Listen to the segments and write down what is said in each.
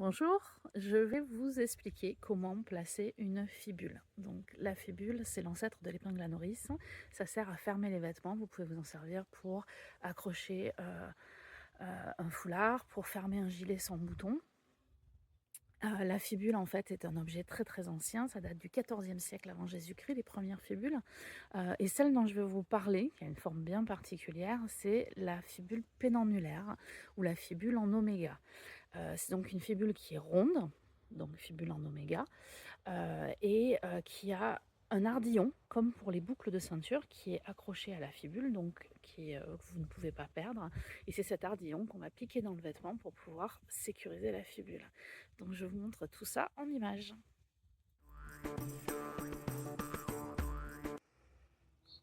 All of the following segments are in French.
Bonjour, je vais vous expliquer comment placer une fibule. Donc la fibule, c'est l'ancêtre de l'épingle à nourrice. Ça sert à fermer les vêtements. Vous pouvez vous en servir pour accrocher un foulard, pour fermer un gilet sans bouton. La fibule, en fait, est un objet très très ancien. Ça date du XIVe siècle avant Jésus-Christ, les premières fibules. Et celle dont je vais vous parler, qui a une forme bien particulière, c'est la fibule pénannulaire ou la fibule en oméga. C'est donc une fibule qui est ronde, donc fibule en oméga, qui a un ardillon, comme pour les boucles de ceinture, qui est accroché à la fibule, donc que vous ne pouvez pas perdre. Et c'est cet ardillon qu'on va piquer dans le vêtement pour pouvoir sécuriser la fibule. Donc je vous montre tout ça en images.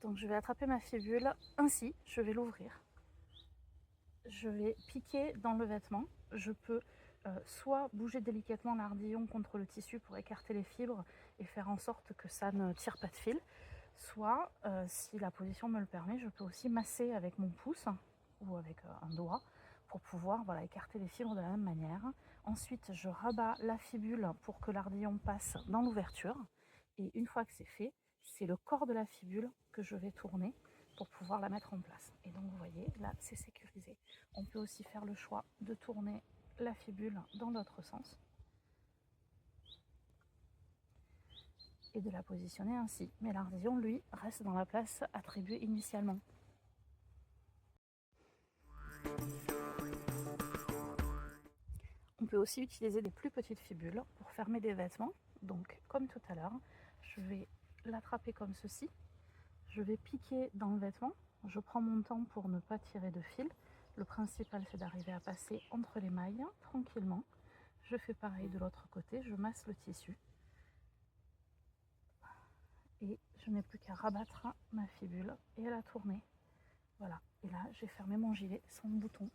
Donc je vais attraper ma fibule ainsi, je vais l'ouvrir. Je vais piquer dans le vêtement. Je peux soit bouger délicatement l'ardillon contre le tissu pour écarter les fibres et faire en sorte que ça ne tire pas de fil, soit, si la position me le permet, je peux aussi masser avec mon pouce ou avec un doigt pour pouvoir écarter les fibres de la même manière. Ensuite, je rabats la fibule pour que l'ardillon passe dans l'ouverture. Et une fois que c'est fait, c'est le corps de la fibule que je vais tourner pour pouvoir la mettre en place. Et donc vous voyez, là c'est sécurisé. On peut aussi faire le choix de tourner la fibule dans l'autre sens et de la positionner ainsi. Mais l'ardillon, lui, reste dans la place attribuée initialement. On peut aussi utiliser des plus petites fibules pour fermer des vêtements. Donc comme tout à l'heure, je vais l'attraper comme ceci. Je vais piquer dans le vêtement. Je prends mon temps pour ne pas tirer de fil. Le principal, c'est d'arriver à passer entre les mailles tranquillement. Je fais pareil de l'autre côté, je masse le tissu. Et je n'ai plus qu'à rabattre ma fibule et à la tourner. Voilà, et là j'ai fermé mon gilet sans bouton.